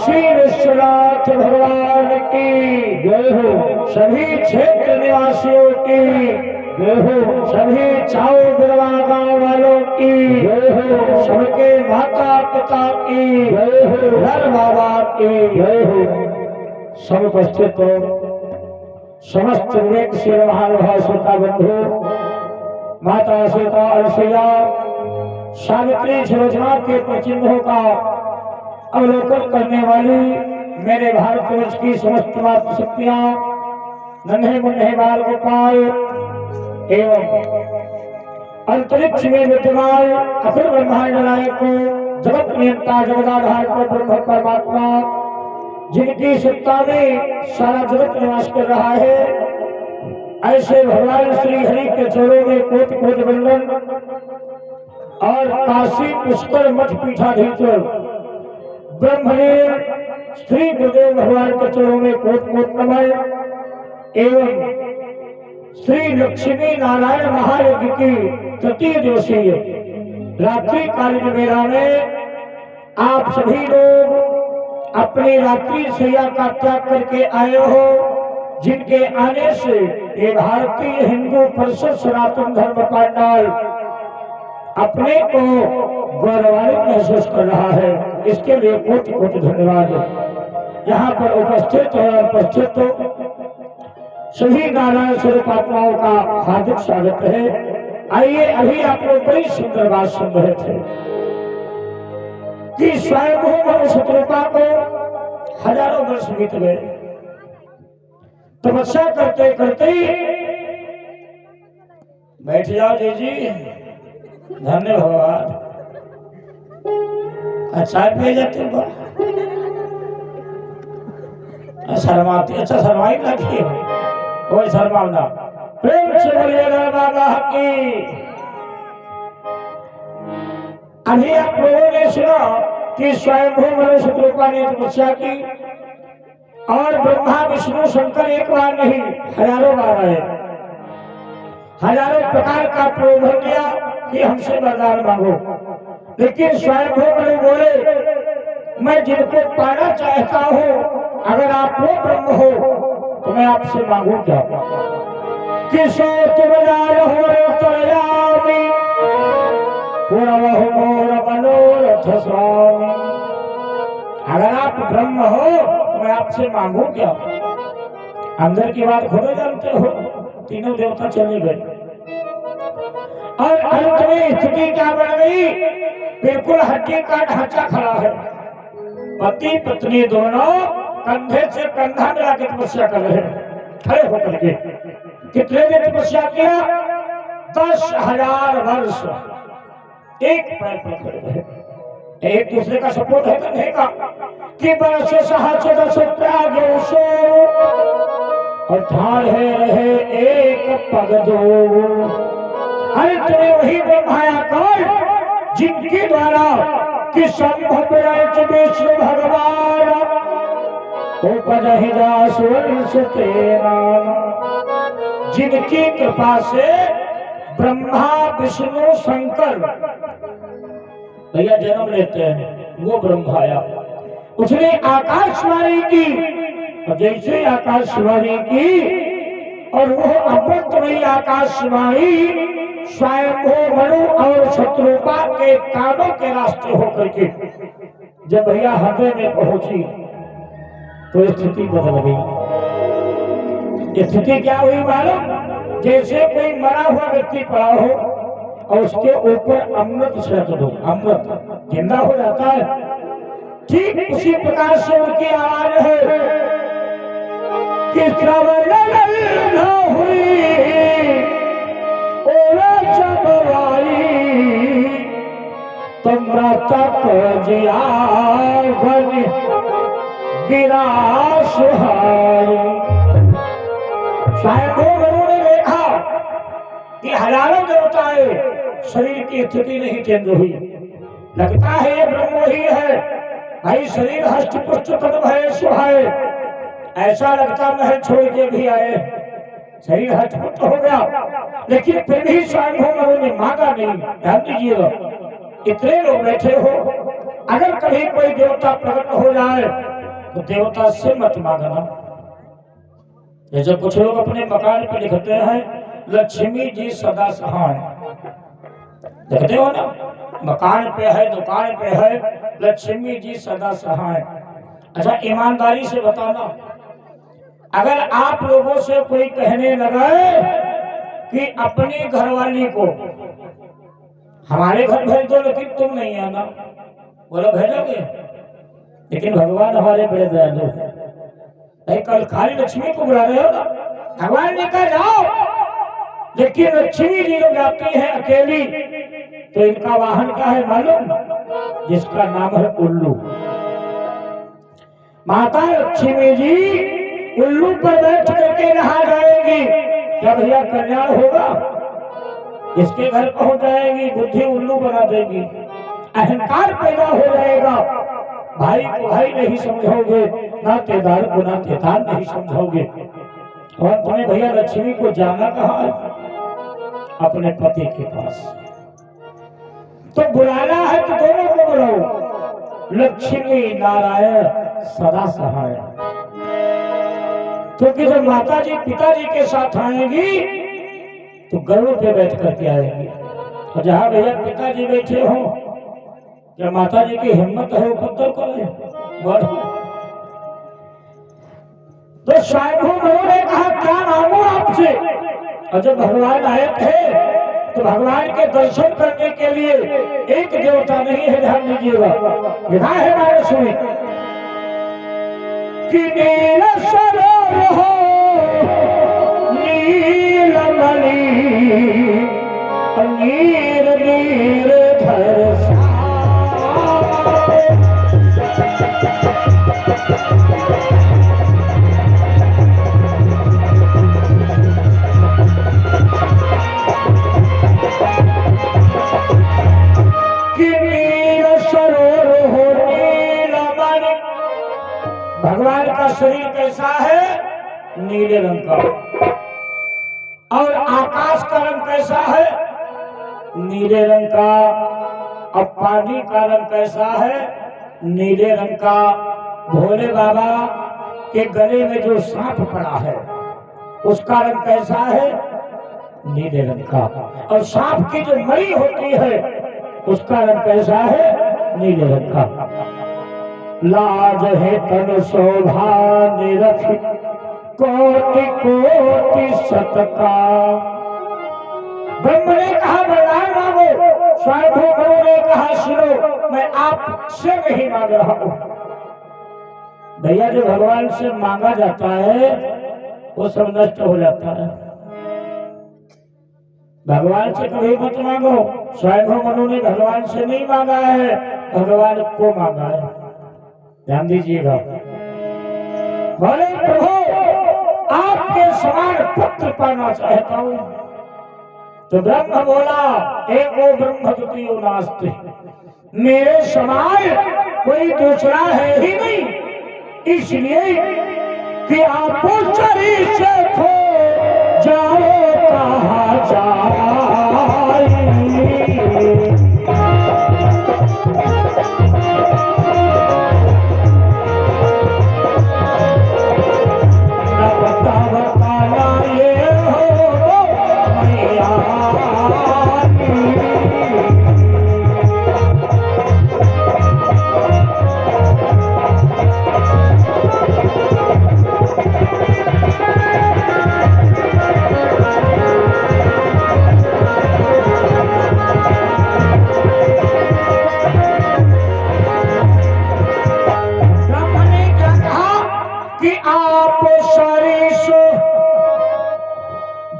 काशी विश्वनाथ भगवान की जय हो। सभी क्षेत्र निवासियों की जय हो। सभी चाओ बिरवा गांव वालों की जय हो। सबके माता पिता की जय हो। नर बाबा की जय हो। सब उपस्थित समस्त विवेक से महानुभाव श्रोता बंधु, माता सीता अलसैया सावित्री सुलोचना के प्रचिन्हों का अवलोकन करने वाली मेरे भारतवर्ष की समस्त मातृशक्तियां, नन्हे मुन्ने बाल गोपाल एवं अंतरिक्ष में विद्यमान अखिल ब्रह्मांड नायक जगत नियंता जगदाधार पर ब्रह्म परमात्मा, जिनकी सत्ता में सारा जगत निवास कर रहा है, ऐसे भगवान श्री हरि के चरणों में कोटि कोटि वंदन और काशी पुष्कर मठ पीठाधीश्वर ब्रह्मलीन श्री गुरुदेव भगवान के चरणों में कोट कोट नमन एवं श्री लक्ष्मी नारायण महायज्ञ की तृतीय दिवसीय रात्रि कालीन मेला में आप सभी लोग अपनी रात्रि शैया का त्याग करके आए हो, जिनके आने से ये भारतीय हिंदू परिषद सनातन धर्म पांडाल अपने को गौरवान्वित महसूस कर रहा है। इसके लिए कोटि कोटि धन्यवाद। यहाँ पर उपस्थित और अनुपस्थित सभी नारायण स्वरूप आत्माओं का हार्दिक स्वागत है। आइए, अभी आप लोग बड़ी सुंदर बात सुन रहे थे कि स्वयंभू मनुष्यरूपा को हजारों वर्ष बीत गए, तपस्या करते करते। बैठ जाओ जी, धन्य भगवान। अच्छा पिए जाते हो, शर्माती, अच्छा शर्माई ना की हो, कोई शर्माओ ना। प्रेम से बोलिए बाबा की। अभी आप लोगों ने सुना कि स्वयंभू मनुष्य रूपा ने तपस्या की और ब्रह्मा विष्णु शंकर एक बार नहीं हजारों बार आए, हजारों प्रकार का प्रलोभन दिया कि हमसे वरदान मांगो, लेकिन स्वयंभू मनु बोले मैं जिनको पाना चाहता हूँ, अगर आप वो ब्रह्म हो तो मैं आपसे मांगू क्या? किसो तुम जान हो तयामी पूर्वहु मोर मनोरथ स्वामी। अगर आप ब्रह्म हो तो मैं आपसे मांगू क्या? अंदर की बात खुद जानते हो। तीनों देवता चले गए और अंत में स्थिति क्या बन गई? बिल्कुल हड्डी का ढांचा खड़ा है। पति पत्नी दोनों कंधे से कंधा मिला के तपस्या कर रहे हैं, खड़े होकर के। कितने दिन तपस्या किया? 10,000 वर्ष एक पैर पर खड़े रहे। एक दूसरे का सपोर्ट है तो नहीं का कि बरस सहच दस त्याग और ठाड़े रहे एक पग दो। अंत में वही ब्रह्मायाकार जिनके द्वारा कि संभव विष्णु भगवान उपजहि दास वंश तेरा, जिनकी कृपा से ब्रह्मा विष्णु शंकर भैया जन्म लेते हैं, वो ब्रह्माया। उसने आकाशवाणी की और जैसे आकाशवाणी की और वो अमृतमयी आकाशवाणी स्वयंभू मनु और शत्रुपा के कानों के रास्ते होकर के जब भैया हृदय में पहुंची तो स्थिति बदल गई। स्थिति क्या हुई मालूम? जैसे कोई मरा हुआ व्यक्ति पड़ा हो और उसके ऊपर अमृत छिड़क दो, अमृत जिंदा हो जाता है। ठीक उसी प्रकार से उनकी आवाज है कि श्रवण हुई मृतक जिया गिरा सुहाई। स्वयंभू मनु ने देखा कि हजारों देवताएं शरीर की स्थिति नहीं चेंज हुई। लगता है ये ब्रह्म ही है भाई। शरीर हष्ट पुष्ट तद भय सुहाए, ऐसा लगता महल छोड़ के भी आए, शरीर हष्ट पुष्ट हो गया। लेकिन फिर भी स्वयंभू मनु ने मांगा नहीं। ध्यान दीजिएगा, इतने लोग बैठे हो, अगर कभी कोई देवता प्रकट हो जाए तो देवता से मत मांगना। जैसे कुछ लोग अपने मकान पे लिखते हैं लक्ष्मी जी सदा सहाय, देखते हो ना, मकान पे है, दुकान पे है, लक्ष्मी जी सदा सहाय। अच्छा ईमानदारी से बताना, अगर आप लोगों से कोई कहने लगे कि अपनी घरवाली को हमारे घर भेज दो लेकिन तुम नहीं आना, बोलो भेजोगे? लेकिन भगवान हमारे बड़े दयालु हैं। कल खाली लक्ष्मी को बुला रहे हो ना, भगवान ने कहा जाओ, लेकिन लक्ष्मी जी लोग जाती है अकेली, तो इनका वाहन क्या है मालूम? जिसका नाम है उल्लू। माता लक्ष्मी जी उल्लू पर बैठ करके नहा जाएगी, क्या भैया कल्याण होगा? इसके घर पहुंच जाएगी, बुद्धि उल्लू बना देगी, अहंकार पैदा हो जाएगा, भाई को भाई नहीं समझोगे, नातेदार को नातेदार नहीं समझोगे। और तुम्हें भैया लक्ष्मी को जाना कहाँ है? अपने पति के पास। तो बुलाना है तो दोनों को बुलाओ, लक्ष्मी नारायण सदा सहाय। क्योंकि जब माता जी पिताजी के साथ आएंगी तो गरुड़ पे बैठ करके आएंगी, और जहां भैया पिताजी बैठे हो, क्या माता जी की हिम्मत है उपद्रव करे? तो स्वयंभू मनु ने कहा क्या मांगू आपसे? और जब भगवान आए थे तो भगवान के दर्शन करने के लिए एक देवता नहीं है, ध्यान दीजिएगा, लिखा है हमारे सुनी कि नील सरोवर हो नीलमणि नीर नीर धर भगवान का शरीर कैसा है? नीले रंग का। और आकाश का रंग कैसा है? नीले रंग का। अब पानी का रंग कैसा है? नीले रंग का। भोले बाबा के गले में जो सांप पड़ा है उसका रंग कैसा है? नीले रंग का। और सांप की जो मरी होती है उसका रंग कैसा है? नीले रंग का। लाज है तन शोभा निरख कोटि कोटि शतका। ब्रह्म ने कहा वरदान मांगो, स्वयंभू मनु ने कहा सुनो मैं आपसे नहीं मांग रहा हूं। भैया जो भगवान से मांगा जाता है वो सब नष्ट हो जाता है। भगवान से कभी मत मांगो। स्वयंभू मनु ने भगवान से नहीं मांगा है, भगवान को मांगा है। ध्यान दीजिएगा। बोले प्रभु आपके समान पुत्र पाना चाहता हूं। तो ब्रह्म बोला एको ब्रह्म द्वितीयो नास्ति, मेरे समान कोई दूसरा है ही नहीं, इसलिए कि आप शरीर से खो जाओ कहाँ जाए।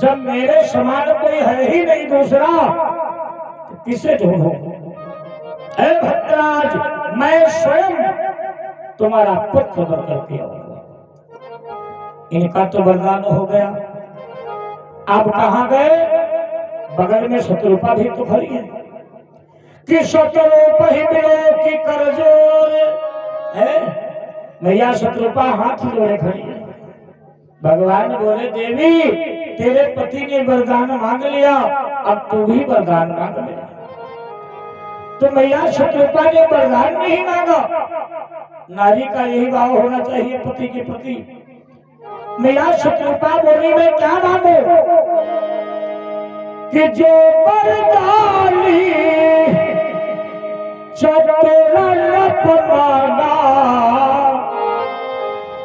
जब मेरे समान कोई है ही नहीं दूसरा तो किसे ढूंढो? हे भद्राज मैं स्वयं तुम्हारा पुत्र बनकर के आऊंगा। इनका तो वरदान हो गया। आप कहां गए? बगल में शत्रुपा भी तो खड़ी है कि शत्रुपा ही मिलो की करजोर है। भैया शत्रुपा हाथ जोड़े खड़ी है। भगवान बोले देवी तेरे पति ने वरदान मांग लिया, अब तू भी वरदान मांग ले। तो मैया शत्रुपा ने वरदान नहीं मांगा, नारी का यही भाव होना चाहिए पति के प्रति। मेरा शत्रुपा बोली में क्या मांगो कि जो बरदाली चतुरनपमाना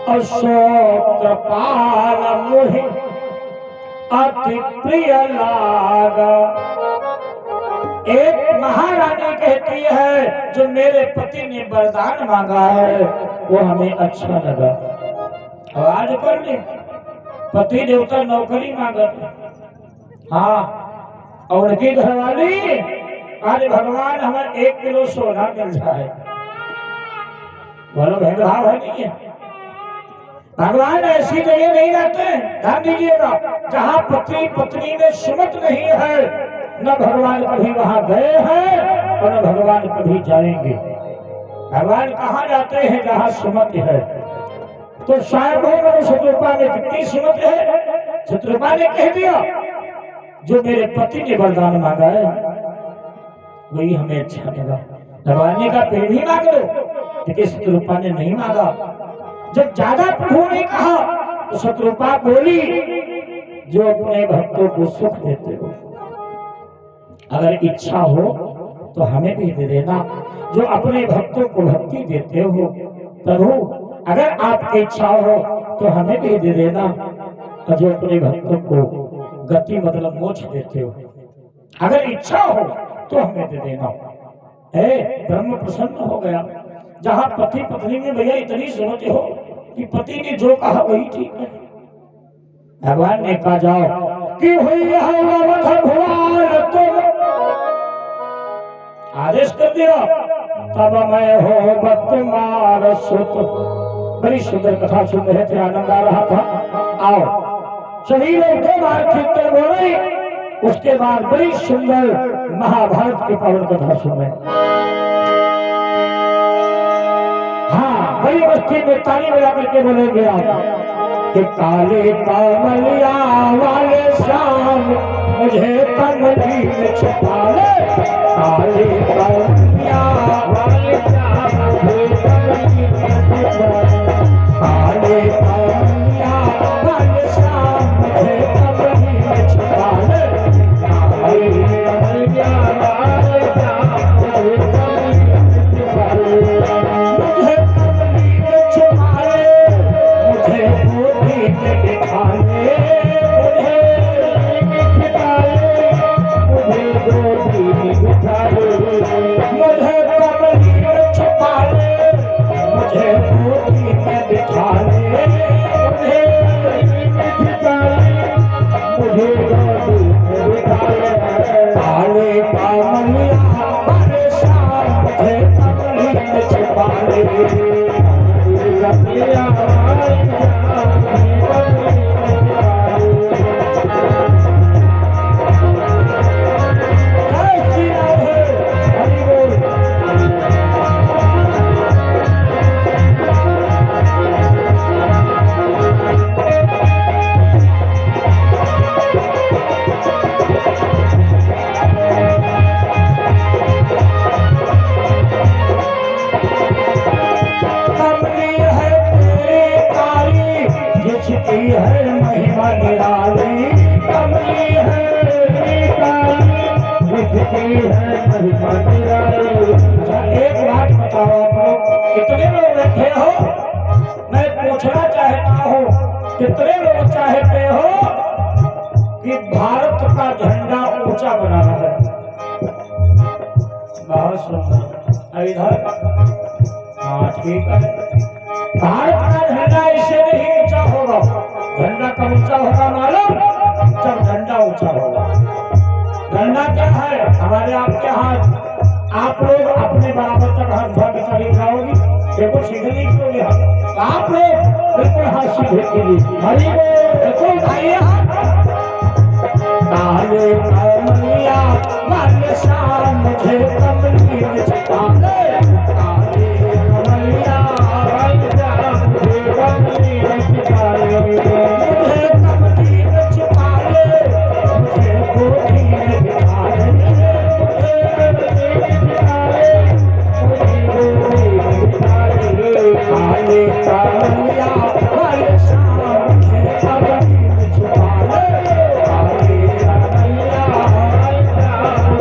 अशोक पाल मुहि अति प्रिय लागा। एक महारानी कहती है जो मेरे पति ने वरदान मांगा है वो हमें अच्छा लगा। और आज कर ले पति देवता नौकरी मांगा, हाँ, और उनकी घरवाली आज भगवान हमें 1 किलो सोना मिल जाए, बोलो भेदभाव है नहीं है। भगवान ऐसी जगह नहीं रहते, ध्यान दीजिएगा, जहाँ पति पत्नी में सुमत नहीं है न भगवान कभी वहां गए हैं और न भगवान कभी जाएंगे। भगवान कहाँ जाते हैं जहाँ सुमत है। तो सार्वभौम शत्रुपा में कितनी सुमत है। शत्रुपा ने कह दिया जो मेरे पति ने वरदान मांगा है वही हमें अच्छा लगा। भगवान ने कहा फिर भी मांग लो, लेकिन शत्रुपा ने नहीं मांगा। जब ज्यादा प्रभु ने कहा तो शत्रुपा बोली जो अपने भक्तों को सुख देते हो, अगर इच्छा हो तो हमें भी दे देना। जो अपने भक्तों को भक्ति देते हो प्रभु, अगर आपकी इच्छा हो तो हमें भी दे देना। और जो अपने भक्तों को गति मतलब मोक्ष देते हो, अगर इच्छा हो तो हमें दे देना। ब्रह्म प्रसन्न हो गया। जहाँ पति पत्नी में भैया इतनी जरूरत हो कि पति ने जो कहा वही ठीक है। भगवान ने कहा जाओ कि हुई तुम आदेश कर दिया, तब मैं हो तुम्हारा सुत। बड़ी सुंदर कथा सुन रहे थे, आनंद आ रहा था। आओ सभी लोग 2 बार कीर्तन बोले, उसके बाद बड़ी सुंदर महाभारत की पावन कथा सुने। हाँ, बड़ी मस्ती में ताली बजा करके बोलेंगे आप कि काले कामलिया वाले श्याम मुझे कमली में छुपा ले। काले कामलिया वाले श्याम मुझे कमली में छुपा ले। काले कामलिया वाले श्याम मुझे कमली में छुपा ले। काले कामलिया वाले श्याम मुझे कमली में छुपा ले। मुझे कमली में छुपा ले, मुझे गोदी में बिठा ले। मुझे बिठा ले, मुझे गोदी में बिठा ले। मुझे कमली में छुपा ले, मुझे गोदी में बिठा ले। मुझे बिठा ले, मुझे गोदी में बिठा ले। काले कामलिया वाले श्याम मुझे कमली में छुपा ले। कमलिया वाले श्याम मुझे कमली में छुपा ले। जय श्री राम, हरि बोल। कमली है तेरी कारी जिसकी है महिमा निराली। कमली है तेरी कारी जिसकी है महिमा निराली। एक बात बताओ, आप लोग कितने लोग बैठे हो? मैं पूछना चाहता हूँ कितने लोग चाहते हो कि भारत का झंडा ऊंचा बनाना है? बहुत सुंदर। इधर हाँ ठीक है। भारत का झंडा इससे नहीं ऊंचा होगा। झंडा कब ऊंचा होगा मालूम? जब झंडा ऊंचा होगा। झंडा क्या है? हमारे आपके हाथ। आप लोग अपने बराबर तक हाथ उठा के तारीफ लाओगी, देखो सीधे नहीं करोगे हाथ। आप लोग बिल्कुल हाथ सीधे कीजिए। हरी बोल, देखो उठाइए हाथ। काले कामलिया वाले श्याम मुझे कमली में छुपा ले। काले कामलिया वाले श्याम मुझे कमली में छुपा ले। मुझे कमली में छुपा ले, मुझे गोदी में बिठा ले। मुझे कमली में छुपा ले, मुझे गोदी में बिठा ले। काले कमलिया वाले शाम के कमली छुपा ले काले कमलिया वाले शाम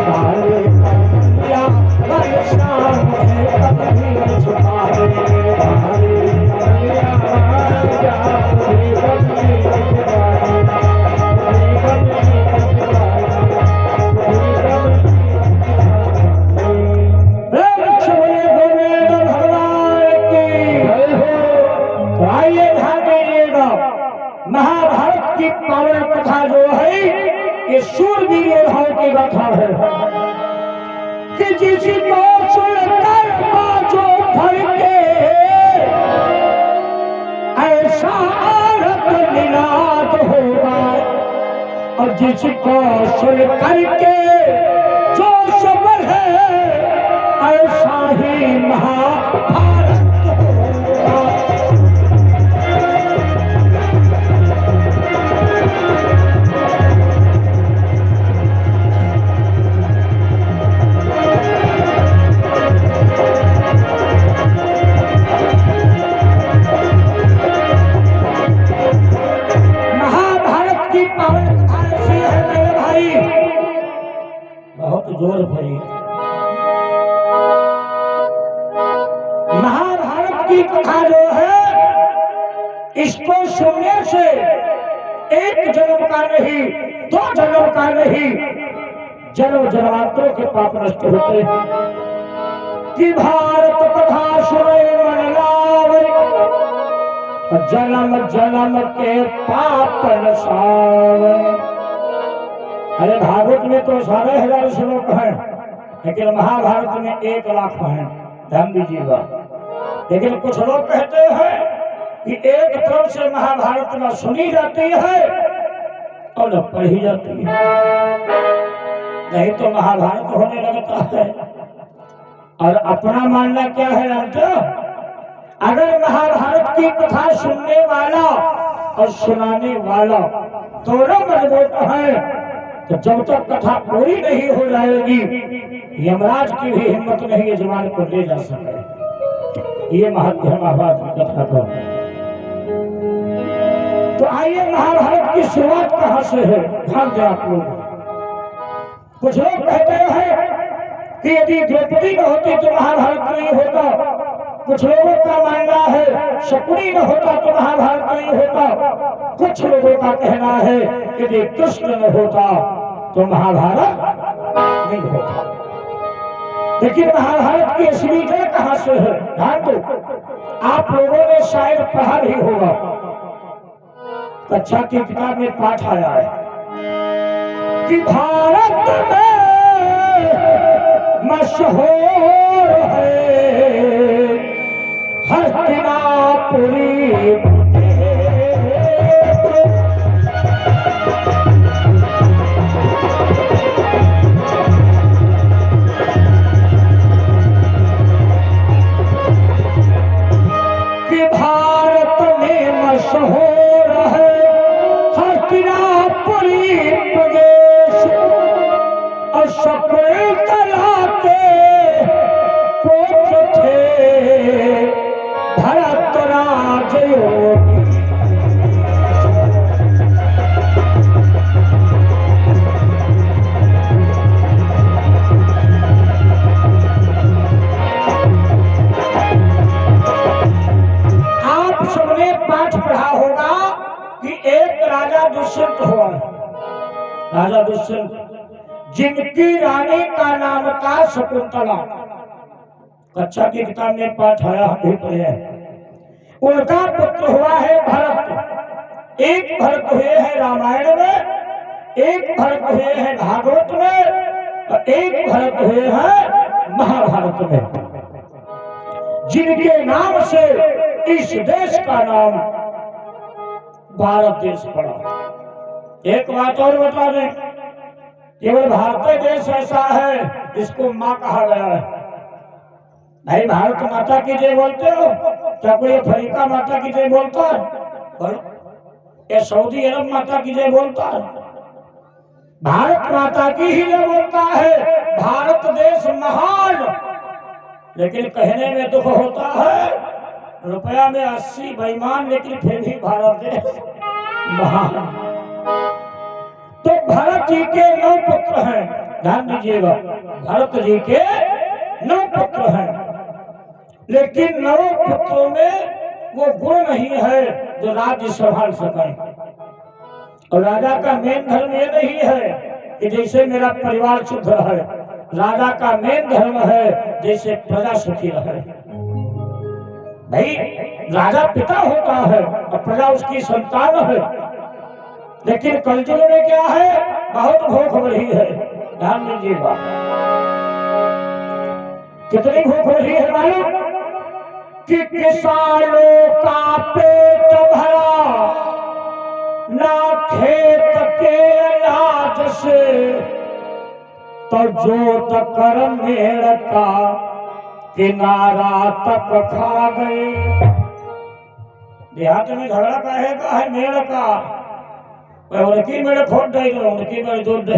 काले कमलिया वाले शाम के कमली छुपा ले काले कमलिया वाले शाम के कमली छुपा महाभारत की पावन कथा जो है ये शूरवीर योद्धाओं की गाथा है कि जिसको सुनकर बाजो भड़के ऐसा आरत निनाद होगा और जिसको सुन करके जोश बढ़े ऐसा ही महाभारत होगा। जोर भरी महाभारत की कथा जो है इसको सुनने से एक जन्म का नहीं दो जन्म का नहीं जन्म जन्मांतरों के पाप नष्ट होते कि भारत कथा सुने मन लावे जन्म जन्म के पाप नसावे। अरे भागवत में तो 11,000 श्लोक है लेकिन महाभारत में 1 लाख है, ध्यान दीजिएगा। लेकिन कुछ लोग कहते हैं कि एक तरफ से महाभारत न सुनी जाती है और न पढ़ी जाती है, नहीं तो महाभारत होने लगता है। और अपना मानना क्या है जानते हो? अगर महाभारत की कथा सुनने वाला और सुनाने वाला दोनों मजबूत है तो जब तक कथा पूरी नहीं हो जाएगी यमराज की भी हिम्मत नहीं यजमान को ले जा सके। ये महत्व है महाभारत की कथा का। तो आइए महाभारत की शुरुआत कहां से है ध्यान दें आप लोग। कुछ लोग कहते हैं कि यदि द्रौपदी न होती तो महाभारत नहीं होता। कुछ लोगों का मानना है शकुनी न होता तो महाभारत नहीं होता। कुछ लोगों का कहना है यदि कृष्ण न होता तो महाभारत नहीं होता। लेकिन महाभारत की असली जड़ कहां से है ध्यान दो। आप लोगों ने शायद पढ़ा भी होगा, कक्षा की किताब में पाठ आया है कि भारत में मशहूर है हस्तिनापुरी कि भारत में मशहूर है हस्तिनापुरी प्रदेश और शकुंतला के पुत्र थे भरतराज योगी। आप सबने पाठ पढ़ा होगा कि एक राजा दुष्यंत हुआ। राजा दुष्यंत जिनकी रानी का नाम था शकुंतला, कक्षा की किताब में पाठ आया हम भी पढ़े हैं। उनका पुत्र हुआ है भरत। एक भरत हुए हैं रामायण में, एक भरत हुए हैं भागवत में और एक भरत हुए हैं महाभारत में, जिनके नाम से इस देश का नाम भारत देश पड़ा। एक बात और बता दें, केवल भारतीय देश ऐसा है जिसको माँ कहा गया है। भाई भारत माता की जय बोलते हो? क्या कोई अफ्रीका माता की जय बोलता है? बोलो। या सऊदी अरब माता की जय बोलता है? भारत माता की ही जय बोलता है। भारत देश महान लेकिन कहने में दुख होता है, रुपया में 80 बेईमान, लेकिन फिर भी भारत देश महान। तो भरत जी के 9 पुत्र हैं, ध्यान दीजिएगा, भरत जी के 9 पुत्र हैं, लेकिन 9 पुत्रों में वो गुण नहीं है जो राज्य संभाल सकें। और राजा का मेन धर्म ये नहीं है कि जैसे मेरा परिवार शुद्ध रहे, राजा का मेन धर्म है जैसे प्रजा सुखी रहे। भाई राजा पिता होता है और प्रजा उसकी संतान है, लेकिन कलयुग में क्या है, बहुत भूख बढ़ी है। ध्यान दीजिएगा, कितनी भूख बढ़ी है मालूम, कि किसानों का पेट भरा ना खेत के अनाज से, तो जोत कर मेड़ का किनारा तक खा गए। देहात में झगड़ा काहे का है, मेड़ का, उनकी मेड़ खोद दे, उनकी मेड़ जोत दे।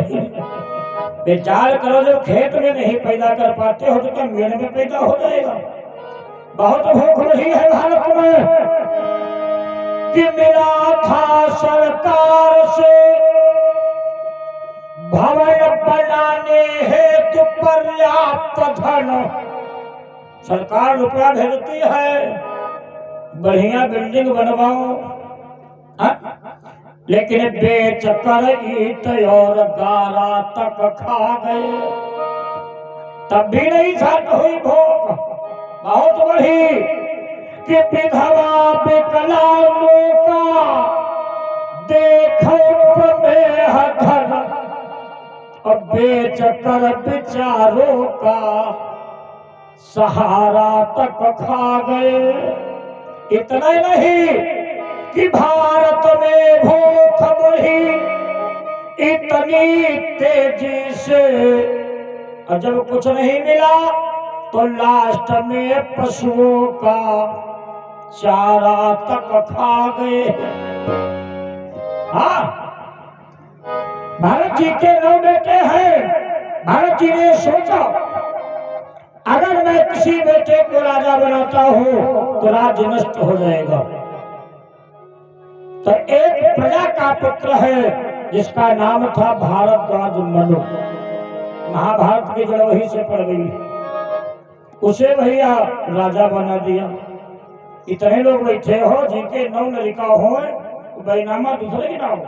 विचार करो, जो खेत में नहीं पैदा कर पाते हो तो क्या मेड़ में पैदा हो जाएगा। बहुत भूख रही है भारत में कि मिला था सरकार से भवन बनाने हेतु पर्याप्त धन। सरकार रुपया भेजती है, बढ़िया बिल्डिंग बनवाओ, लेकिन बेच कर ईंट और गारा तक खा गए, तब भी नहीं शांत हुई भूख। बहुत बढ़ी कि विधवा विकलांगों का देखो में धन, और बेच कर बेचारों का सहारा तक खा गए। इतना नहीं कि भारत में भूख बढ़ी इतनी तेजी से, और जब कुछ नहीं मिला तो लास्ट में पशुओं का चारा तक खा गए। हाँ, भारत जी के 9 बेटे हैं। भारत जी ने सोचा, अगर मैं किसी बेटे को राजा बनाता हूं तो राज्य नष्ट हो जाएगा। तो एक प्रजा का पुत्र है जिसका नाम था भारद्वाज मनु, महाभारत की जड़ वहीं से पड़ गई, उसे भैया राजा बना दिया। इतने लोग बैठे हो जिनके 9 लड़का हो, बैनामा दूसरे की नाम,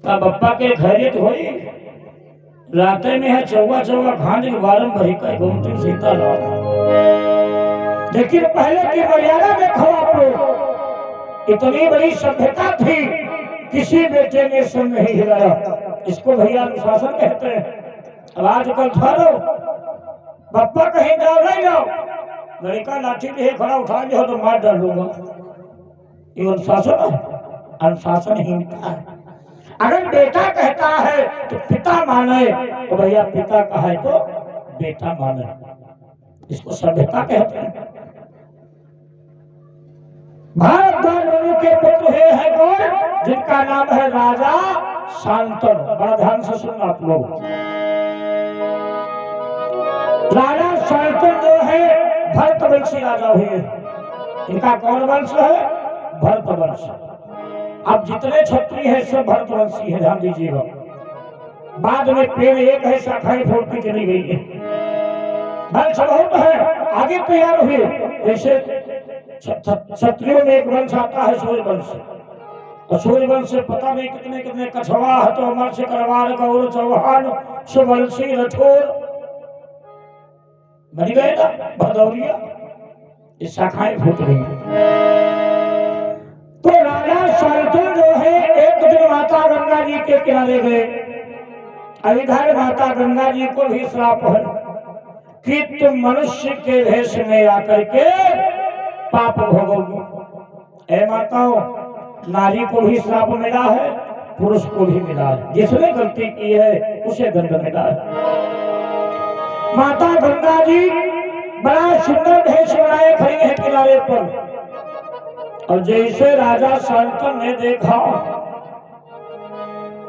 तब बप्पा के खैरियत हुई। राते में है चौवा चौवा खाने के बारम भरी का घूमती सीता राम। लेकिन पहले की मर्यादा देखो आप लोग, इतनी बड़ी सभ्यता थी, किसी बेटे ने सुन नहीं हिलाया। इसको भैया अनुशासन कहते हैं। अब आजकल ठहरो, बप्पा कहीं जाओ नहीं जाओ, लड़का लाठी भी खड़ा उठा लिया तो मार डालूंगा। ये अनुशासन है, अनुशासनहीनता है। अगर बेटा कहता है तो पिता माने, तो भैया पिता का है तो बेटा माने, इसको सभ्यता कहते हैं। भारद्वाज के पुत्र है कौन, जिनका नाम है राजा शांतनु। बड़ा ध्यान से सुनना आप लोग। राजा शांतनु जो है भरतवंशी राजा हुए। इनका कौन वंश है, भरतवंश। अब जितने क्षत्रिय हैं सब भरतवंशी है, ध्यान दीजिएगा। बाद में पेड़ एक है, शाखाएं फूटती चली गई है, वंश बहुत है, आगे तैयार हुए। जैसे क्षत्रियों में एक वंश आता है सूर्यवंश, और सूर्यवंश से पता नहीं कितने कितने कछवा है, तो अमर से करवार गौर चौहान सुवंशी रठौर बन गए ना, भदौरिया, ये शाखाएं फूट गई। तो राजा शांतनु जो है एक दिन माता गंगा जी के किनारे गए। इधर माता गंगा जी को भी श्राप है कि तुम मनुष्य के भेष में आकर के पाप भोगोगी। ए माताओं, नारी को भी श्राप मिला है, पुरुष को भी मिला है। जिसने गलती की है उसे दंड मिला है। माता गंगा जी बड़ा सुंदर भेष बनाए खड़ी है किनारे पर, और जैसे राजा शांतनु ने देखा,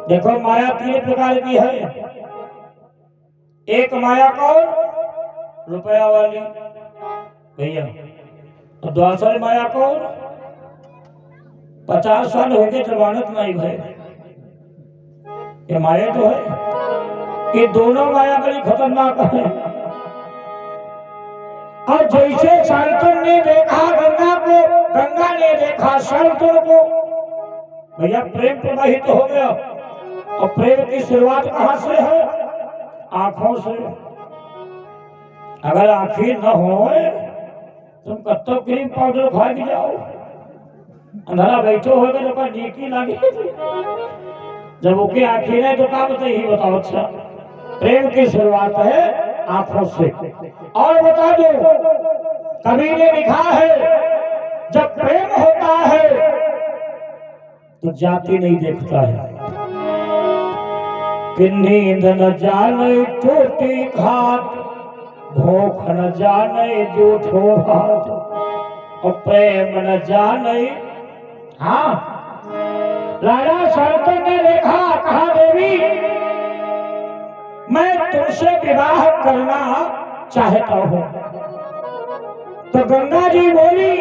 देखो माया 3 प्रकार की है। एक माया कौन, रुपया वाली भैया, तो द्वासर माया को 50 साल हो गए जमानत नहीं भय, ये माया तो है, ये दोनों माया बड़ी खतरनाक है। और जैसे शांतन ने देखा गंगा को, गंगा ने देखा शांतन को, भैया प्रेम प्रवाहित हो गया। और प्रेम की शुरुआत कहां से है? आंखों से। अगर आंखें न हो तुम कत्तो क्रीम पाउडर खा भी जाओ, अंधारा बैठो हो गए तो नीकी लगे, जब ओके आंखें नहीं तो क्या बताइए, बताओ। अच्छा, प्रेम की शुरुआत है आंखों से। और बता दो, कवि ने लिखा है जब प्रेम होता है तो जाति नहीं देखता है, कि नींद न जाने टूटी घाट, भूख न जाने जूठो भात, और प्रेम न जाने। हाँ, राजा शंकर ने देखा, कहा देवी मैं तुमसे विवाह करना चाहता हूं। तो गंगा जी बोली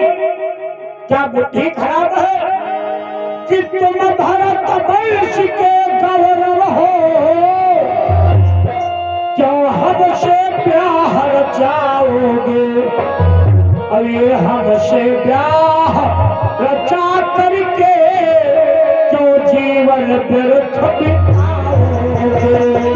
क्या बुद्धि खराब है कि तुम भरत वंश के गौरव हो, क्यों हमसे ब्याह रचाओगे? और ये हमसे ब्याह रचा करके क्यों जीवन व्यर्थ बिताओगे?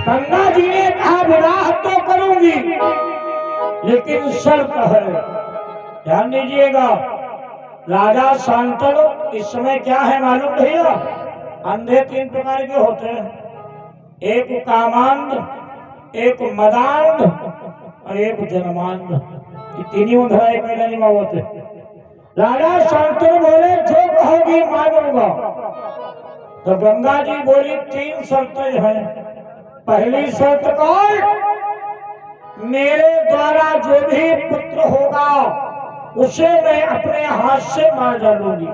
गंगा जी ने कहा विवाह तो करूंगी, लेकिन शर्त है। ध्यान दीजिएगा, राजा शांतनु इस समय क्या है मालूम भैया? अंधे 3 प्रकार के होते हैं, एक कामांध, एक मदांध और एक जन्मांध। ये तीनों उधर एक नहीं होते। राजा शांतनु बोले जो कहोगी मानूंगा। तो गंगा जी बोली 3 शर्तें हैं। पहली शर्त कौन? मेरे द्वारा जो भी पुत्र होगा उसे मैं अपने हाथ से मार डालूंगी।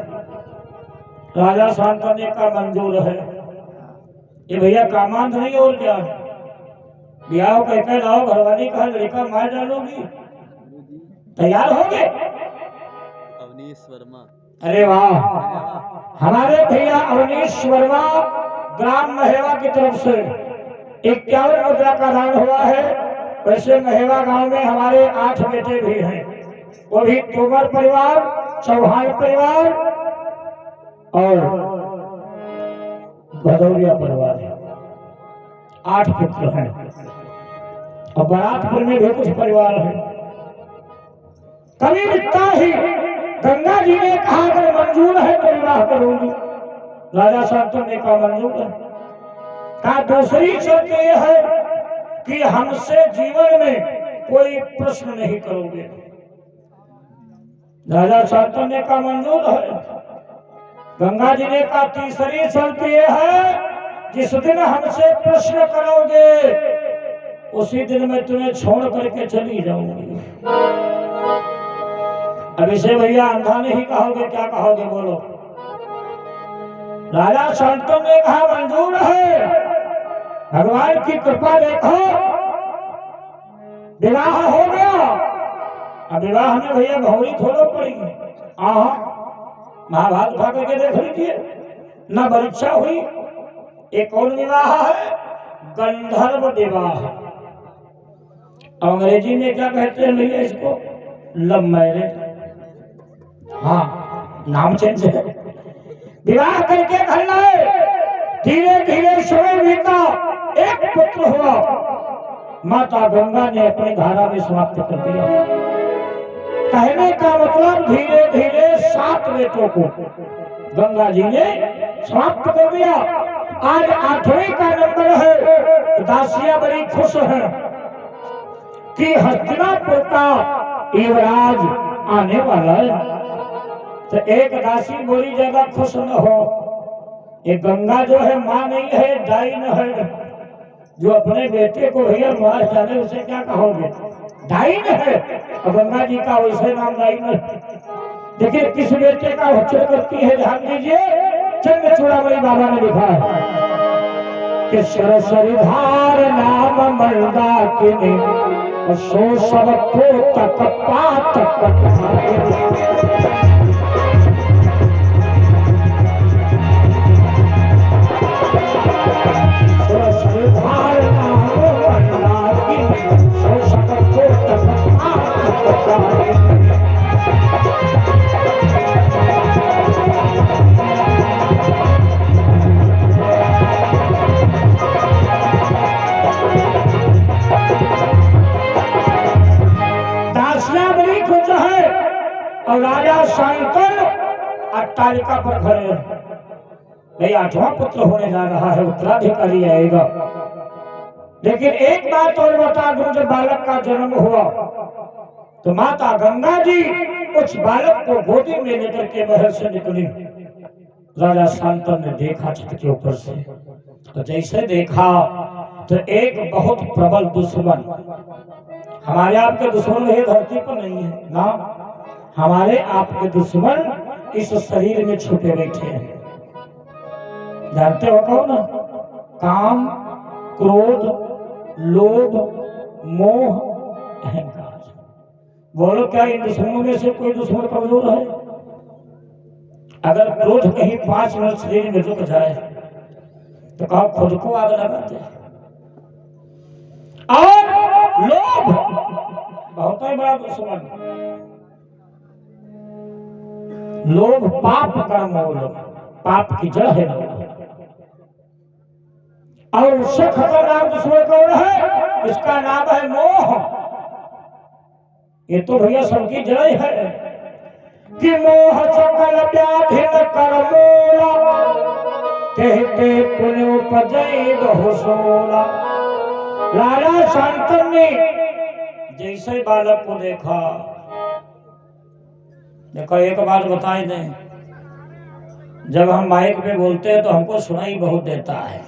राजा शांतनु का मंजूर है। ये भैया कामांध नहीं और क्या है? ब्याह कहकर लाओ, घरवाली कहा लड़का मार डालोगी, तैयार हो गए? अवनीश वर्मा। अरे वाह, हमारे भैया अवनीश वर्मा ग्राम महेवा की तरफ से 51 मुद्रा का दान हुआ है। वैसे महेवा गांव में हमारे 8 बेटे भी हैं, वो भी तोमर परिवार, चौहान परिवार और भदौरिया परिवार है। 8 पुत्र हैं और बरातपुर में भी कुछ परिवार है। कभी बिकता ही गंगा जी ने कहा अगर मंजूर है तो विवाह करूंगी। राजा शांतनु ने कहा मंजूर है। कहा दूसरी शर्त यह है कि हमसे जीवन में कोई प्रश्न नहीं करोगे। राजा शांतनु ने कहा मंजूर है। गंगा जी ने कहा तीसरी शर्त यह है जिस दिन हमसे प्रश्न करोगे उसी दिन मैं तुम्हें छोड़ करके चली जाऊंगी। अब इसे भैया अंधा नहीं कहोगे, क्या कहोगे बोलो? राजा शांतनु ने कहा मंजूर है, भगवान की कृपा देखो, विवाह हो गया। अब विवाह में भैया घोड़ी थोड़ा पड़ेगी। महाभारत उठा करके देख लीजिए, न परीक्षा हुई। एक और विवाह है गंधर्व विवाह, अंग्रेजी में क्या कहते हैं भैया इसको? Love marriage. हाँ, नाम चेंज है। विवाह करके घर लाए, धीरे धीरे समय बीता, एक पुत्र हुआ। माता गंगा ने अपनी धारा में समाप्त कर दिया। कहने का मतलब धीरे धीरे 7 बेटों को गंगा जी ने समाप्त कर दिया। आज 8वें का नंबर है। दासियां बड़ी खुश हैं कि हस्तिनापुर का युवराज आने वाला है। तो एक दासी बोली ज्यादा खुश न हो, ये गंगा जो है माँ नहीं है, डाइन है, जो अपने बेटे को भैया मार डाले उसे क्या कहोगे? डाइन है और गंगा जी का वैसे नाम डाइन है। देखिए किस बेटे का हत्या करती है, ध्यान दीजिए। चंद्र चूड़ामणि बाबा ने लिखा है कि सरसरिधार नाम मर्दा किने सो सब को तक पात सरसरिधार नाम मर्दा किने सो सब को तक पात और राजा शांतन अट्टालिका पर खड़े हैं। नहीं, 8वां पुत्र होने जा रहा है, उत्तराधिकारी आएगा। लेकिन एक बात और बता दूं, जब बालक का जन्म हुआ तो माता गंगा जी उस बालक को गोदी में लेकर के महल से निकली। राजा शांतन ने देखा छत के ऊपर से, तो जैसे देखा तो एक बहुत प्रबल दुश्मन, हमारे आपके दुश्मन ये धरती पर नहीं है ना, हमारे आपके दुश्मन इस शरीर में छुपे बैठे हैं। जानते हो कौन? काम, क्रोध, लोभ, मोह, अहंकार। बोलो क्या इन दुश्मनों में से कोई दुश्मन कमजोर है? अगर क्रोध कहीं 5 मिनट शरीर में रुक जाए तो कहा खुद को आग लगाते हैं। और लोभ बहुत ही बड़ा दुश्मन। लोभ पाप का मूल, पाप की जड़ है लोभ। और उससे खतरनाक दुश्मन कौन है? इसका नाम है मोह। ये तो भैया सबकी जड़ है कि मोह सकल व्याधि कर मोला, कहते पुण्य उपजै बहु सोला। राजा शांतन ने जैसे बालक को देखा, देखो एक बात बताए दें, जब हम माइक पे बोलते हैं तो हमको सुनाई बहुत देता है,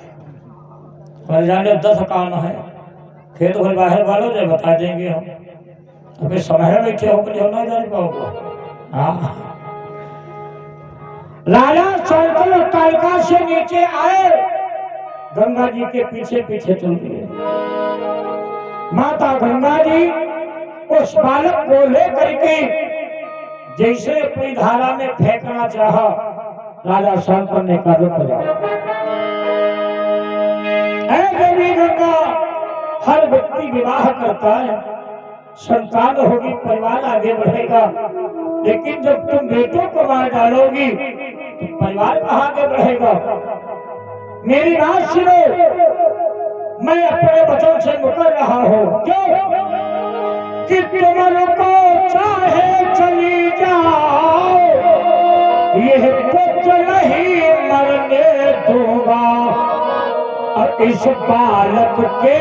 पर जाने 10 कान है, खेत भर बाहर वालों से बता देंगे हम, अभी समय बैठे हो ना जान पाओगे। हाँ, राजा शांतन अट्टालिका से नीचे आए, गंगा जी के पीछे पीछे चल दिए। माता गंगा जी उस बालक को लेकर के जैसे अपनी धारा में फेंकना चाहा, राजा शांतन ने कहा रुक जाओ। देवी गंगा, हर व्यक्ति विवाह करता है, संतान होगी, परिवार आगे बढ़ेगा, लेकिन जब तुम बेटों को मार डालोगी तो परिवार कहाँ आगे बढ़ेगा? मेरी बात सुनो, मैं अपने वचन से मुकर रहा हूँ। क्यों? कि तुमको चाहे चली जाओ, यह पुत्र नहीं मरने दूंगा, और इस बालक के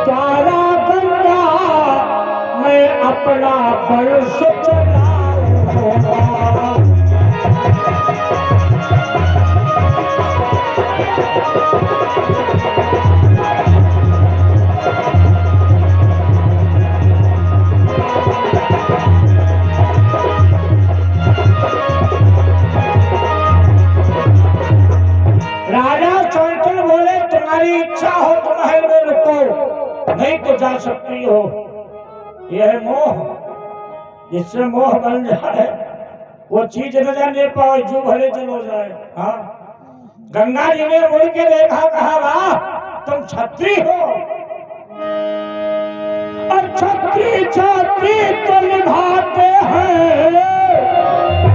द्वारा गंगा मैं अपना वंश चलाऊंगा। इच्छा हो तो महल में रुको, नहीं तो जा सकती हो। यह मोह, जिससे मोह बन जाए वो चीज न जाने पाओ, जो भले चलो जाए। हाँ, गंगा जी ने मुड़ के देखा, कहा वाह तुम छत्री हो, और छत्री छत्री तो निभाते हैं,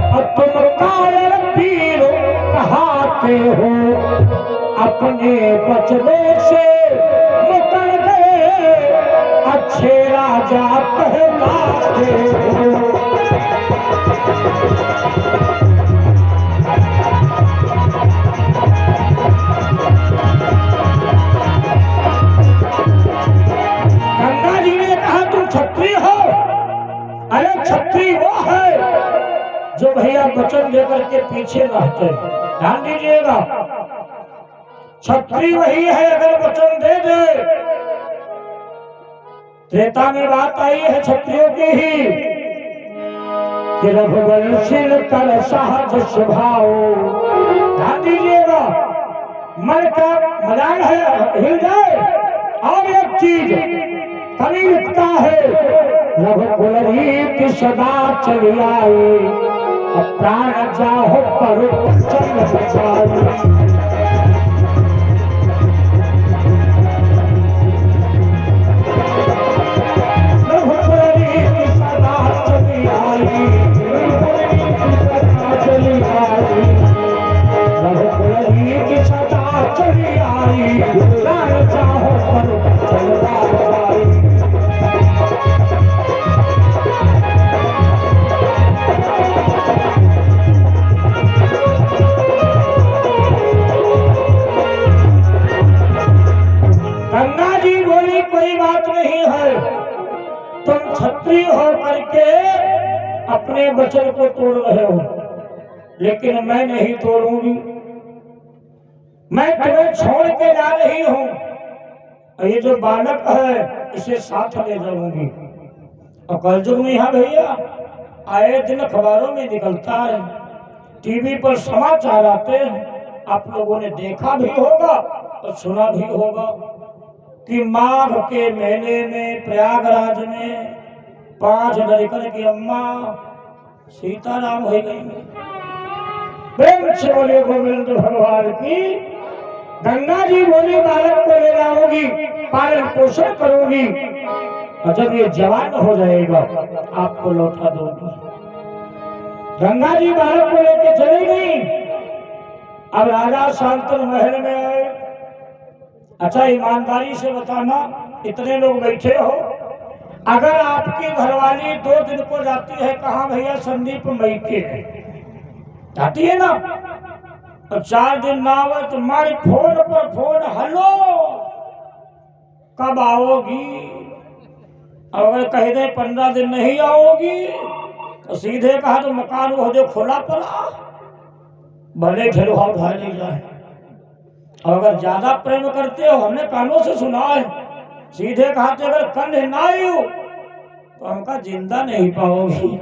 और तुम कायर पीर कहाते हो, अपने बचने से मुकर गए, अच्छे राजा कहलाते हो। गंगा जी ने कहा तुम छत्री हो? अरे छत्री वो है जो भैया वचन देकर के पीछे रहते। ध्यान दीजिएगा, छत्री वही है अगर वचन दे दे त्रेता में बात आई है क्षत्रियों की ही कि रघुवंशील कर सहज स्वभाव। ध्यान दीजिएगा, मन का मजाक है हिल जाए। और एक चीज कवि लिखता है, रघुकुल रीति सदा चली आई, प्राण जाहो पर चल बचाई। गंगा जी बोली कोई बात नहीं है, तुम क्षत्रिय हो करके अपने वचन को तोड़ रहे हो, लेकिन मैं नहीं तोड़ूंगी। मैं तुम्हें छोड़ के जा रही हूँ। ये जो बालक है इसे साथ ले जाऊंगी। और कलयुग में यहाँ भैया आए दिन अखबारों में निकलता है, टीवी पर समाचार आते हैं, आप लोगों ने देखा भी होगा और सुना भी होगा कि माघ के मेले में प्रयागराज में 5 लड़कन की अम्मा सीताराम हो गई। प्रेम से बोले गोविंद भगवान की। गंगा जी बोली बालक को ले जाऊंगी, पालन पोषण करूंगी, और जब ये जवान हो जाएगा आपको लौटा दूंगी। गंगा जी बालक को लेकर चली गई। अब राजा शांतनु महल में आए। अच्छा ईमानदारी से बताना, इतने लोग बैठे हो, अगर आपकी घरवाली 2 दिन को जाती है कहाँ भैया, संदीप मैके जाती है ना, और 4 दिन ना आवे तो तुम्हारे फोन पर फोन, हेलो कब आओगी। अगर कह दे 15 दिन नहीं आओगी तो सीधे कहा तो मकान वो जो खुला पड़ा भले ढेरुआ उठा ले जाए। और अगर ज्यादा प्रेम करते हो, हमने कानों से सुना है, सीधे कहा तो अगर कल ना आई हो तो हमका जिंदा नहीं पाओगी।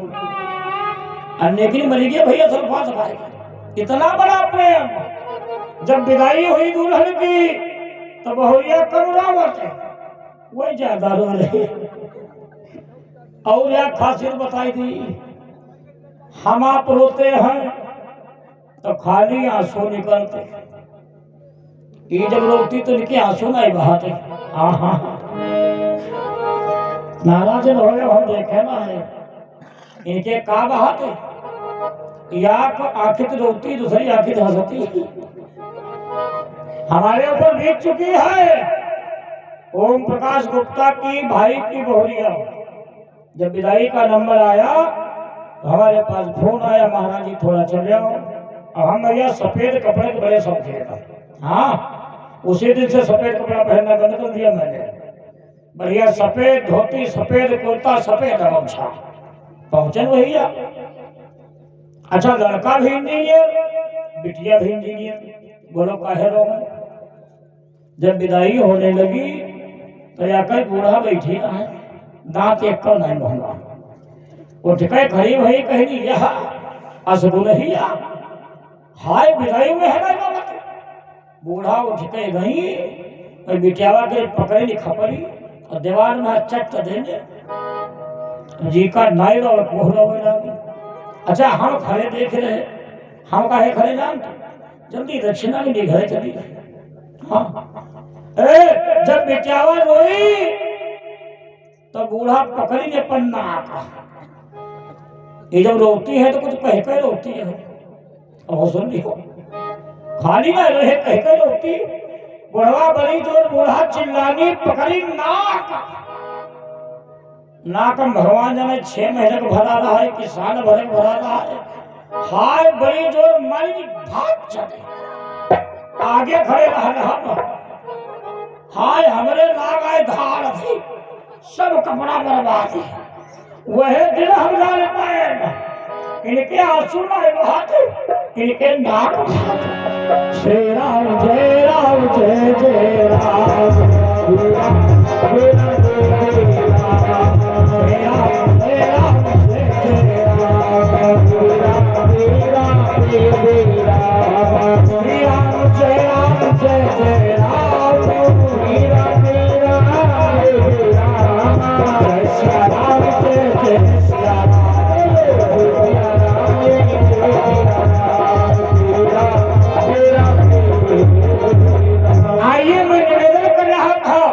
अन्य की मरी गई भैया सल्फास खाएगी। इतना बड़ा प्रेम। जब विदाई हुई दुल्हन की तो बहुरिया कम रावत है, वही ज्यादा रो रहे। और या खासियत बताई दी, हम आप रोते हैं तो खाली आंसू निकलते, ये जब रोती तो इनके आंसू नहीं बहाते। नाराज हो गए हम देखे ना है, इनके का बहाते, या आखिर रोती दूसरी आखिर हंसती। हमारे ऊपर बीत चुकी है। ओम प्रकाश गुप्ता की भाई की बहुरिया, जब विदाई का नंबर आया तो हमारे पास फोन आया, महाराज जी थोड़ा चले आओ। और हम भैया सफेद कपड़े के बड़े शौकीन था। हाँ, उसी दिन से सफेद कपड़ा पहनना बंद कर दिया मैंने। बढ़िया सफेद धोती, सफेद कुर्ता, सफेद गमछा, पहुंचे भैया। अच्छा लड़का भी इंजीनियर, बिटिया भी इंजीनियर, बोलो काहे रोग। जब विदाई होने लगी तो या कई बूढ़ा बैठी है, दांत एक का नहीं महंगा, उठ के खड़ी भई कहनी यह असगुलहिया हाय विदाई में है ना। बूढ़ा उठ के गई और बिटियावा के पकड़ी खपरी और दीवार में चट देने जी का नाई और कोहरा हो लगी। अच्छा हम खड़े देख रहे, हम काहे खड़े जान, जल्दी दक्षिणा में घर चली। हाँ जब बिटियावा रोई तो बूढ़ा पकड़ी ने पन्ना आता। ये जब रोती है तो कुछ कह कर रोती है, और सुन लियो खाली ना रहे कह कर रोती। बुढ़वा बड़ी जोर बूढ़ा चिल्लानी पकड़ी नाक। नाक भगवान जाने 6 महीने का भरा रहा है कि साल भर का भरा रहा है। हाय बड़ी जोर मारी भाग चले, आगे खड़े रहा। हाय हमरे नाग आए धाड़ थी, सब कपड़ा बर्बाद है। वह दिन हम जान पाए, इनके आंसू नहीं बहाते, इनके नाक बहाते। श्री राम जय राम जय जय राम, राम, राम, राम, राम। जय जय राम मीरा मीरा जय राम जय सिया राम जय जय सिया राम सिया राम आइए मैं निवेदन कर रहा था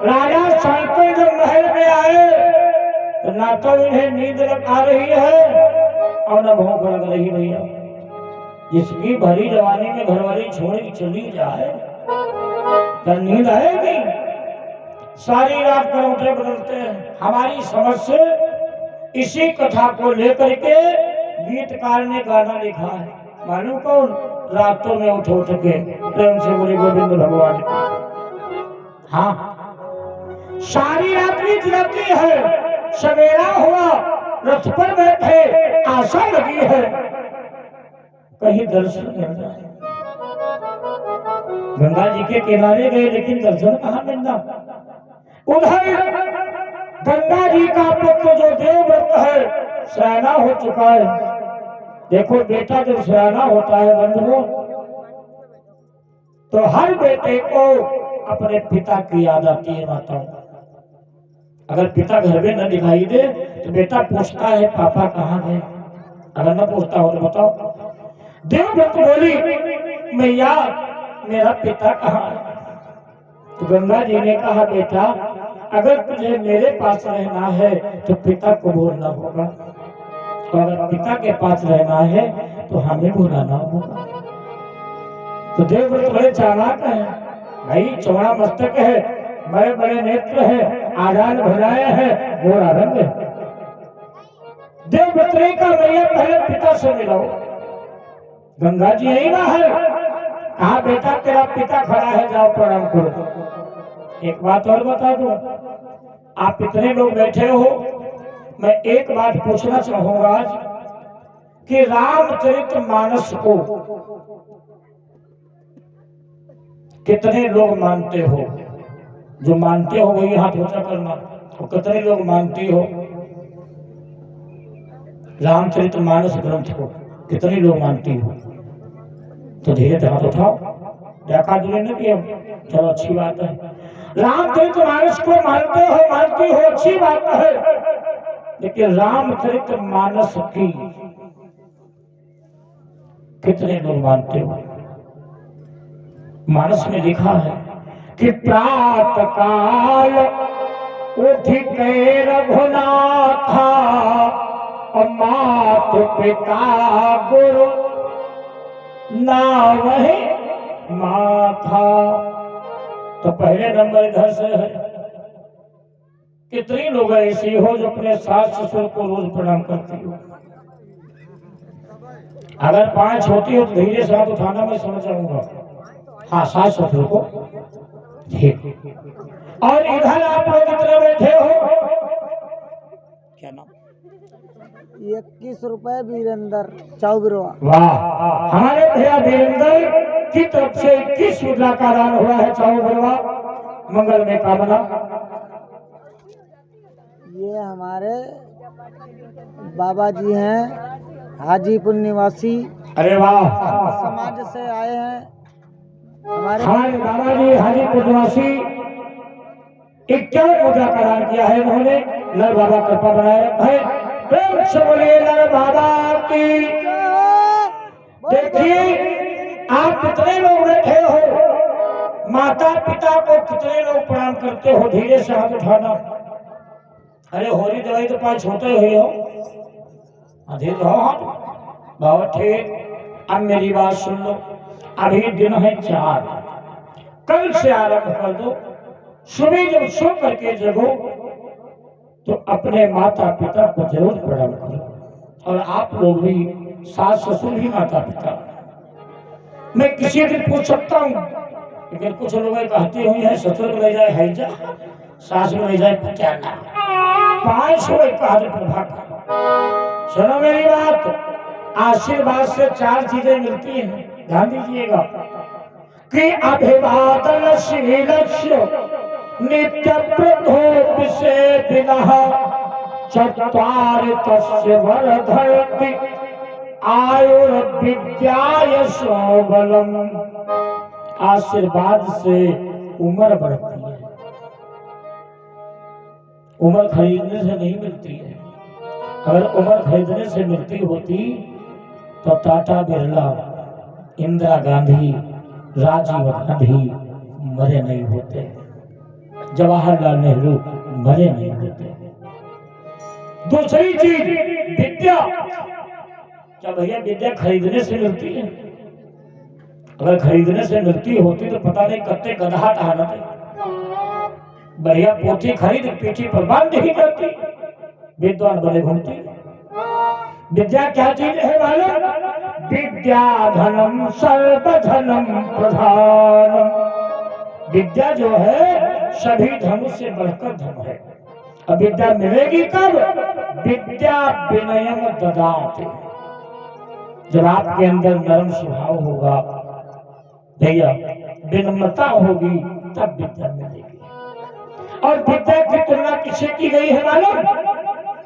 राजा शांति जब महल में आए तो ना तो इन्हें नींद आ रही है और न भूख लग रही भैया। जिसकी भरी जवानी में घरवाली छोड़ के चली जाए तो नींद आएगी। सारी रात करवटें बदलते हैं। हमारी समझ से इसी कथा को लेकर के गीतकार ने गाना लिखा है। मालूम कौन? रातों में उठ उठ के प्रेम से बोले गोविंद भगवान। हाँ, सारी रात बीत जाती है, सवेरा हुआ, रथ पर बैठे, आशा लगी है कहीं दर्शन मिल जाए। गंगा जी के किनारे गए लेकिन दर्शन कहाँ मिलना। उधर गंगा जी का पुत्र जो देवव्रत है सयाना हो चुका है। देखो बेटा जब सयाना होता है बंधुओं तो हर बेटे को अपने पिता की याद आती है। माताओं, अगर पिता घर में न दिखाई दे तो बेटा पूछता है पापा कहाँ गए। अगर न पूछता हो तो बताओ। देवव्रत बोली मैया मेरा पिता कहाँ है। तो गंगा जी ने कहा बेटा अगर तुझे मेरे पास रहना है तो पिता को बोलना होगा, तो अगर पिता के पास रहना है तो हमें बुलाना होगा। तो देवव्रत बड़े चालाक है भाई, चौड़ा मस्तक है, बड़े बड़े नेत्र है, आजाद भुजाएं है, गोरा रंग है। देवव्रत ने कहा मैया पहले पिता से मिलाओ। गंगा जी यही बाहर कहा बेटा तेरा पिता खड़ा है, जाओ प्रणाम करो। एक बात और बता दो, आप इतने लोग बैठे हो, मैं एक बात पूछना चाहूंगा आज कि रामचरितमानस को कितने लोग मानते हो? जो मानते हो वही हाथ ऊंचा करना। और कितने लोग मानती हो रामचरितमानस ग्रंथ को? कितने लोग मानती हो? तो धीरे हाथ उठाओ। देखा दूरी न किया, चलो अच्छी बात है। रामचरितमानस को मानते हो, मानती हो, अच्छी बात है। लेकिन रामचरितमानस की कितने लोग मानते हो? मानस में लिखा है कि प्रातः काल उठ के रघुनाथा मात पिता गुरु नावहि माथा। तो पहले नंबर इधर से है। कितनी लोग ऐसी हो जो अपने सास ससुर को रोज प्रणाम करती हो? अगर 5 होती हो तो धीरे से हाथ उठाना, मैं समझ जाऊंगा। हाँ, सास ससुर को ठीक। और इधर आप लोग कितने बैठे हो? क्या नाम? 21 रुपए वीरेंद्र चौबरवा। वाह, हमारे भैया वीरेंद्र की तरफ से 21 मुद्रा का दान हुआ है। चौबरवा मंगल में कामना। ये हमारे बाबा जी हैं, हाजीपुर निवासी। अरे वाह, समाज से आए हैं। हमारे बाबा जी हाजीपुर निवासी 51 मुद्रा का दान किया है इन्होंने। लड़ बाबा कृपा बनाए रखे। प्रेम से बोलिए लड़ बाबा की। देखिए आप कितने लोग बैठे हो, माता पिता को कितने लोग प्रणाम करते हो? धीरे से हाथ उठाना। अरे होली दवाई तो 5 होते हुए हो, धीरे हो हाथ बाबा। ठीक, अब मेरी बात सुन लो। अभी दिन है 4, कल से आरंभ कर दो। सुबह जब सो करके जगो तो अपने माता पिता को जरूर प्रणाम करो। और आप लोग भी, सास ससुर भी माता पिता। मैं किसी दिन पूछ सकता हूँ, लेकिन कुछ लोग कहती हुई है ससुर को ले जाए हैजा, सास को ले जाए पचाना। 5 हो एक प्रभाग। सुनो मेरी बात, आशीर्वाद से 4 चीजें मिलती हैं, ध्यान दीजिएगा। कि अभिवादन शीलस्य नित्य प्रधोप से विनः चत्वारि तस्य वर्धयति आयुर्विद्याय बलम। आशीर्वाद से उम्र बढ़ती है। उम्र खरीदने से नहीं मिलती है। अगर उम्र खरीदने से मिलती होती तो टाटा बिरला, इंदिरा गांधी, राजीव गांधी मरे नहीं होते, जवाहरलाल नेहरू मरे नहीं होते। दूसरी चीज विद्या। क्या भैया विद्या खरीदने से मिलती है? अगर खरीदने से मिलती होती तो पता नहीं कत्ते गधा टहलते, बढ़िया पोथी खरीद पीठी पर बांध ही करती, विद्वान बने घूमती। विद्या क्या चीज है मालूम? विद्या धनम सर्वधनम प्रधानम। विद्या जो है सभी धनों से बढ़कर धन है। अब विद्या मिलेगी कब? विद्या विनयम ददाति। जब आपके अंदर नरम स्वभाव होगा भैया, विनम्रता होगी, तब विद्या मिलेगी। और विद्या की तुलना किससे की गई है मालूम?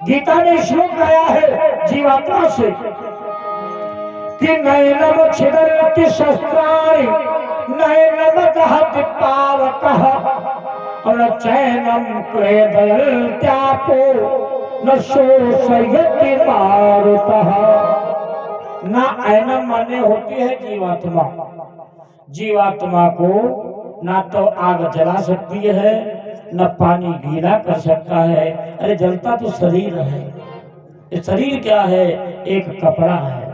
गीता में श्लोक आया है जीवात्मा से कि नैनम छिदन्ति शस्त्राणि नैनम दहति पावकः न चैनम क्लेदयत्यापो न शोषयति मारुतः। ना ऐनम माने होती है जीवात्मा। जीवात्मा को ना तो आग जला सकती है, न पानी गीला कर सकता है। अरे जलता तो शरीर है। ये शरीर क्या है? एक कपड़ा है।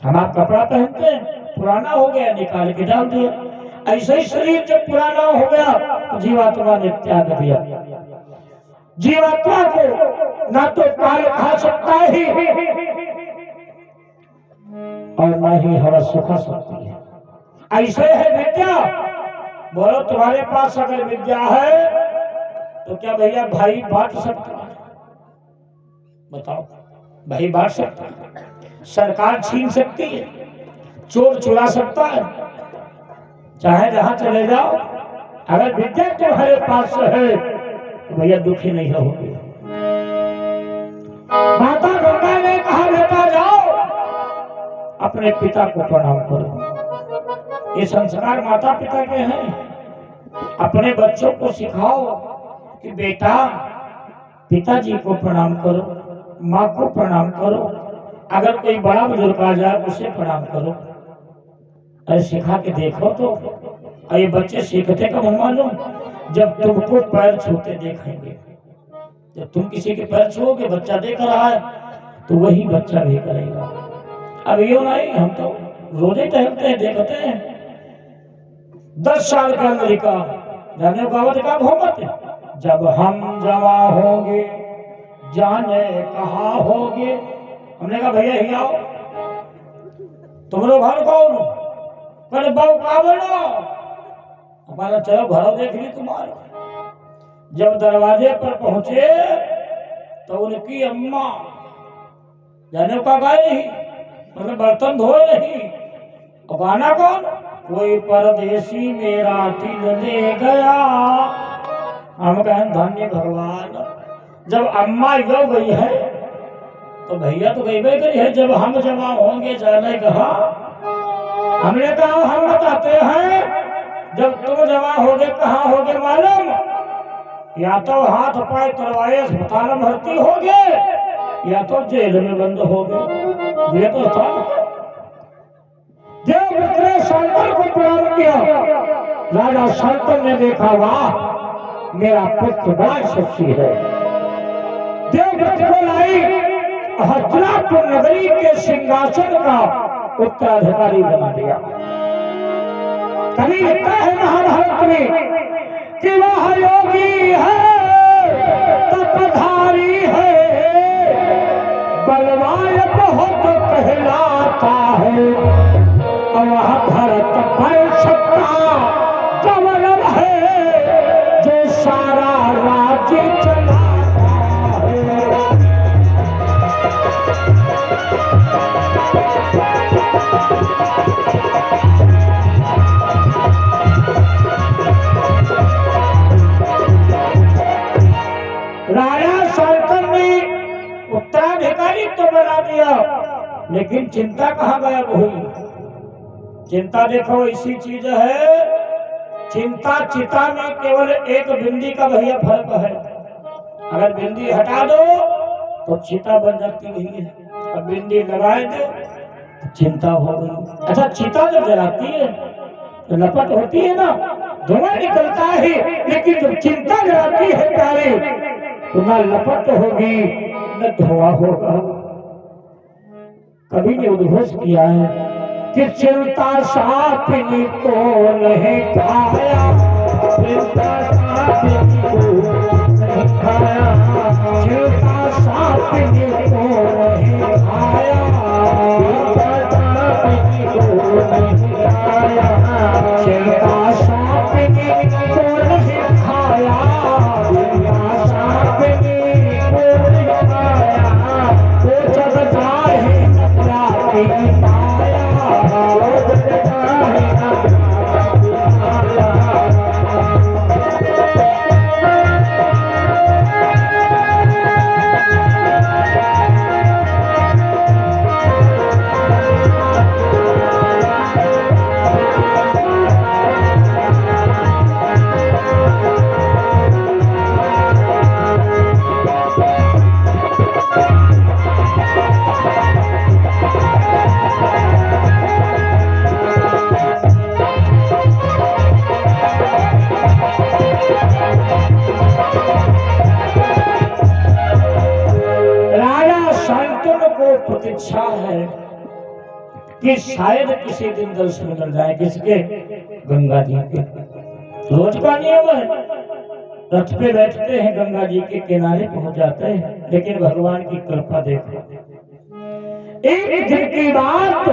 हम आप कपड़ा पहनते हैं, पुराना हो गया निकाल के डाल दिया। ऐसे ही शरीर जब पुराना हो गया तो जीवात्मा ने त्याग दिया। जीवात्मा को ना तो काल खा सकता ही और ना ही हवा सुखा सकती है। ऐसे है विद्या। बोलो तुम्हारे पास अगर विद्या है तो क्या भैया भाई बांट सकता है? बताओ, भाई बांट सकता है? सरकार छीन सकती है? चोर चुरा सकता है? चाहे जहां चले जाओ, अगर विद्या तुम्हारे पास है तो भैया दुखी नहीं रहोगे। माता गंगा ने कहा बेटा जाओ अपने पिता को प्रणाम करो। ये संस्कार माता पिता के हैं। अपने बच्चों को सिखाओ कि बेटा पिताजी को प्रणाम करो, माँ को प्रणाम करो, अगर कोई बड़ा बुजुर्ग आ जाए उसे प्रणाम करो। अरे सिखा के देखो तो। ये बच्चे सीखते कब मालूम? जब तुमको पैर छूते देखेंगे। जब तुम किसी के पैर छुओगे, बच्चा देख रहा है तो वही बच्चा भी करेगा। अब यो नहीं, हम तो रोजे टहलते हैं, देखते हैं। 10 साल का अमेरिका जाने का भोगते, जब हम जमा होंगे जाने कहाँ होंगे। हमने कहा भैया ही आओ, तुमरो घर कौन? कहले बाबू का बोलो। हमारा चलो घर देख ली तुम्हारा। जब दरवाजे पर पहुंचे तो उनकी अम्मा जाने का गाय नहीं, मतलब बर्तन धोए नहीं। और गाना कौन? कोई परदेसी मेरा दिल ले गया। हम कहें धन्य भगवान। जब अम्मा यो गई है तो भैया तो गई गई है। जब हम जमा होंगे जाने कहा, हमने कहा हम बताते हैं। जब तुम जमा होगे कहाँ होगे मालूम? या तो हाथ पाए तलवाए अस्पताल में भर्ती होगे या तो जेल में बंद होगे। ये तो था। जब पुत्र शांतन को प्रणाम किया, राजा शांतन ने देखा वाह मेरा पुत्र बड़ा शक्ति है। देवव्रत को लाई हस्तिनापुर नगरी के सिंहासन का उत्तराधिकारी बना दिया। कभी लिखता है महाभारत में कि वह योगी है तपधारी है, बलवान बहुत कहलाता है। वह भरत वंश का गवर्नर है जो सारा राज्य चलाता है। राजा शांतन ने उत्तराधिकारी तो बना दिया, लेकिन चिंता कहाँ गायब हुई? चिंता देखो ऐसी चीज है, चिंता चिता में केवल एक बिंदी का भैया फर्क है। अगर बिंदी हटा दो तो चिता बन जाती है, अब बिंदी लगाए दो तो चिंता हो गई। अच्छा चिता जब जलाती है तो लपट होती है ना, धुआं निकलता है, लेकिन जब चिंता जलाती है प्यारे तो ना लपट होगी न धुआं होगा। कभी ने उद्घोष किया है कि चिंता सापिनी को नहीं खाया, चिंता सापिनी को नहीं खाया, चिंता सापिनी को नहीं खाया, चिंता सापिनी को नहीं खाया, चिंता सापिनी को नहीं खाया, चिंता सापिनी को नहीं खाया, वो जग जाए न पाया, प्रतीक्षा है कि शायद किसी दिन दर्शन मिल जाए। किसके? गंगा जी के। रोज का नियम है, रथ पे बैठते हैं, गंगा जी के किनारे पहुंच जाते हैं, लेकिन भगवान की कृपा देखो, एक दिन की बात